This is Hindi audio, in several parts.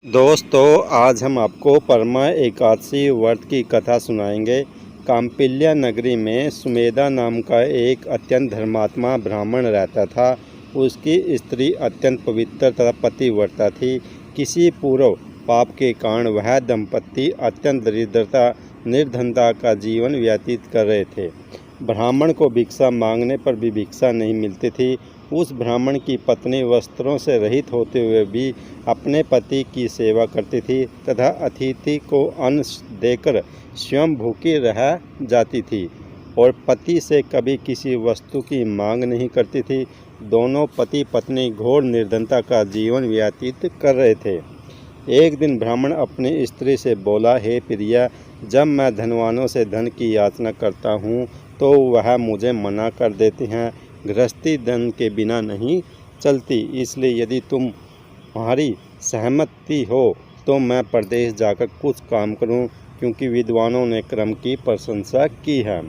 दोस्तों, आज हम आपको परमा एकादशी व्रत की कथा सुनाएंगे। काम्पिल्य नगरी में सुमेधा नाम का एक अत्यंत धर्मात्मा ब्राह्मण रहता था। उसकी स्त्री अत्यंत पवित्र तथा पतिव्रता थी। किसी पूर्व पाप के कारण वह दंपति अत्यंत दरिद्रता निर्धनता का जीवन व्यतीत कर रहे थे। ब्राह्मण को भिक्षा मांगने पर भी भिक्षा नहीं मिलती थी। उस ब्राह्मण की पत्नी वस्त्रों से रहित होते हुए भी अपने पति की सेवा करती थी तथा अतिथि को अन्न देकर स्वयं भूखी रह जाती थी और पति से कभी किसी वस्तु की मांग नहीं करती थी। दोनों पति पत्नी घोर निर्धनता का जीवन व्यतीत कर रहे थे। एक दिन ब्राह्मण अपनी स्त्री से बोला, हे प्रिया, जब मैं धनवानों से धन की याचना करता हूँ तो वह मुझे मना कर देते हैं। गृहस्थी धन के बिना नहीं चलती, इसलिए यदि तुम्हारी सहमति हो तो मैं प्रदेश जाकर कुछ काम करूं, क्योंकि विद्वानों ने क्रम की प्रशंसा की है।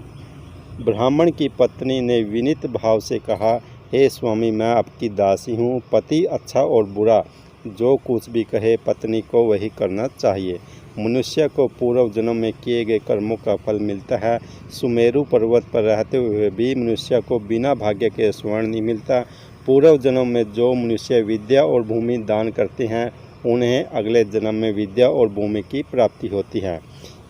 ब्राह्मण की पत्नी ने विनीत भाव से कहा, हे स्वामी, मैं आपकी दासी हूँ। पति अच्छा और बुरा जो कुछ भी कहे पत्नी को वही करना चाहिए। मनुष्य को पूर्व जन्म में किए गए कर्मों का फल मिलता है। सुमेरु पर्वत पर रहते हुए भी मनुष्य को बिना भाग्य के स्वर्ण नहीं मिलता। पूर्व जन्म में जो मनुष्य विद्या और भूमि दान करते हैं उन्हें अगले जन्म में विद्या और भूमि की प्राप्ति होती है।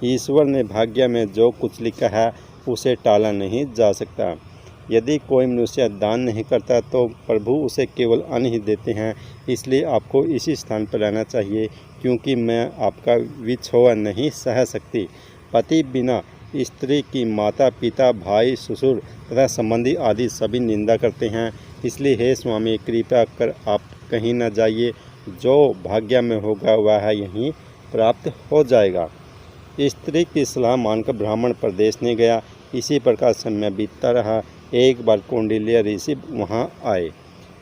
ईश्वर ने भाग्य में जो कुछ लिखा है उसे टाला नहीं जा सकता। यदि कोई मनुष्य दान नहीं करता तो प्रभु उसे केवल अन्न ही देते हैं। इसलिए आपको इसी स्थान पर रहना चाहिए, क्योंकि मैं आपका विछोह नहीं सह सकती। पति बिना स्त्री की माता पिता भाई ससुर तथा संबंधी आदि सभी निंदा करते हैं। इसलिए हे स्वामी, कृपया कर आप कहीं न जाइए। जो भाग्य में होगा वह यहीं प्राप्त हो जाएगा। स्त्री की सलाह मानकर ब्राह्मण प्रदेश नहीं गया। इसी प्रकार समय बीतता रहा। एक बार कौंडिल्य ऋषि वहां आए।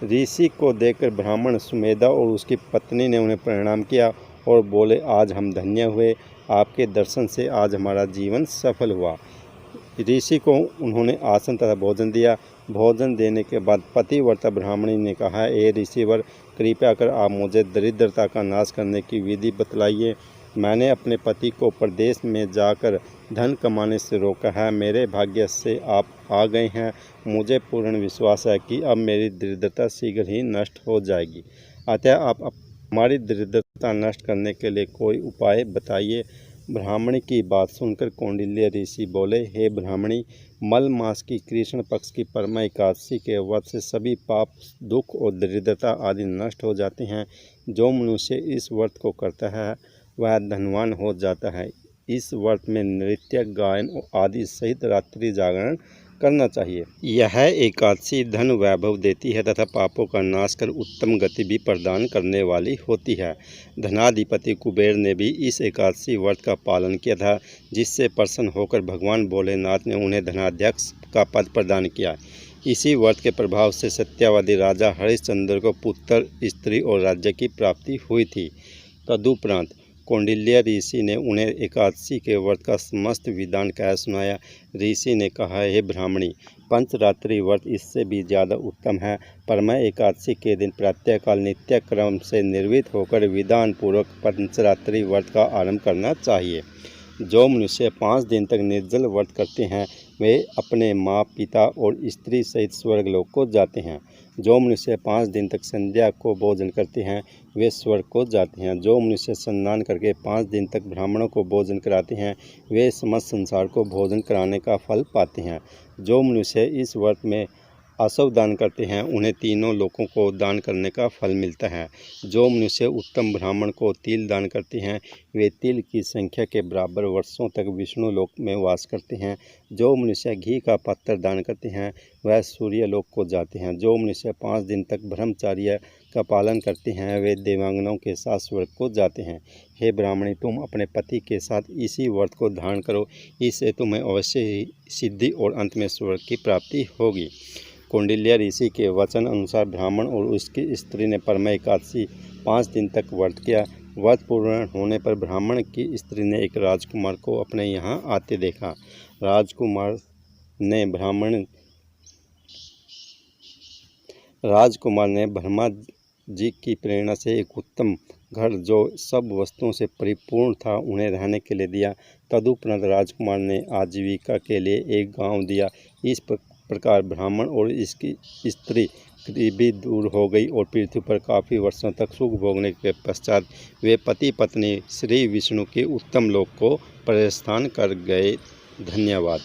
ऋषि को देखकर ब्राह्मण सुमेधा और उसकी पत्नी ने उन्हें प्रणाम किया और बोले, आज हम धन्य हुए। आपके दर्शन से आज हमारा जीवन सफल हुआ। ऋषि को उन्होंने आसन तथा भोजन दिया। भोजन देने के बाद पतिव्रता ब्राह्मणी ने कहा, हे ऋषिवर, कृपया कर आप मुझे दरिद्रता का नाश करने की विधि बतलाइए। मैंने अपने पति को प्रदेश में जाकर धन कमाने से रोका है। मेरे भाग्य से आप आ गए हैं। मुझे पूर्ण विश्वास है कि अब मेरी दरिद्रता शीघ्र ही नष्ट हो जाएगी। अतः आप हमारी दरिद्रता नष्ट करने के लिए कोई उपाय बताइए। ब्राह्मणी की बात सुनकर कौंडिल्य ऋषि बोले, हे ब्राह्मणी, मल मास की कृष्ण पक्ष की परमा एकादशी के व्रत से सभी पाप दुख और दरिद्रता आदि नष्ट हो जाते हैं। जो मनुष्य इस व्रत को करता है वह धनवान हो जाता है। इस व्रत में नृत्य गायन आदि सहित रात्रि जागरण करना चाहिए। यह एकादशी धन वैभव देती है तथा पापों का नाश कर उत्तम गति भी प्रदान करने वाली होती है। धनाधिपति कुबेर ने भी इस एकादशी व्रत का पालन किया था, जिससे प्रसन्न होकर भगवान भोलेनाथ ने उन्हें धनाध्यक्ष का पद प्रदान किया। इसी व्रत के प्रभाव से सत्यवादी राजा हरिश्चंद्र को पुत्र, स्त्री और राज्य की प्राप्ति हुई थी। तदुपरांत कौंडिल्य ऋषि ने उन्हें एकादशी के व्रत का समस्त विधान कह सुनाया। ऋषि ने कहा, हे ब्राह्मणी, पंचरात्रि व्रत इससे भी ज़्यादा उत्तम है। परमा एकादशी के दिन प्रातःकाल नित्य क्रम से निर्वित होकर विधान पूर्वक पंचरात्रि व्रत का आरंभ करना चाहिए। जो मनुष्य 5 दिन तक निर्जल व्रत करते हैं वे अपने माँ पिता और स्त्री सहित स्वर्गलोक को जाते हैं। जो मनुष्य 5 दिन तक संध्या को भोजन करते हैं वे स्वर्ग को जाते हैं। जो मनुष्य स्नान करके 5 दिन तक ब्राह्मणों को भोजन कराते हैं वे समस्त संसार को भोजन कराने का फल पाते हैं। जो मनुष्य इस व्रत में असव दान करते हैं उन्हें तीनों लोकों को दान करने का फल मिलता है। जो मनुष्य उत्तम ब्राह्मण को तिल दान करते हैं वे तिल की संख्या के बराबर वर्षों तक विष्णु लोक में वास करते हैं। जो मनुष्य घी का पत्थर दान करते हैं वह सूर्य लोक को जाते हैं। जो मनुष्य 5 दिन तक ब्रह्मचर्य का पालन करते हैं वे देवांगनाओं के साथ स्वर्ग को जाते हैं। हे ब्राह्मणी, तुम अपने पति के साथ इसी व्रत को धारण करो, इससे तुम्हें अवश्य ही सिद्धि और अंत में स्वर्ग की प्राप्ति होगी। कौंडिल्य ऋषि के वचन अनुसार ब्राह्मण और उसकी स्त्री ने परमा एकादशी 5 दिन तक व्रत किया। व्रत पूर्ण होने पर ब्राह्मण की स्त्री ने एक राजकुमार को अपने यहाँ आते देखा। राजकुमार ने ब्रह्मा जी की प्रेरणा से एक उत्तम घर जो सब वस्तुओं से परिपूर्ण था उन्हें रहने के लिए दिया। तदुपरांत राजकुमार ने आजीविका के लिए एक गांव दिया। इस प्रकार ब्राह्मण और इसकी स्त्री गरीबी दूर हो गई और पृथ्वी पर काफ़ी वर्षों तक सुख भोगने के पश्चात वे पति पत्नी श्री विष्णु के उत्तम लोक को प्रस्थान कर गए। धन्यवाद।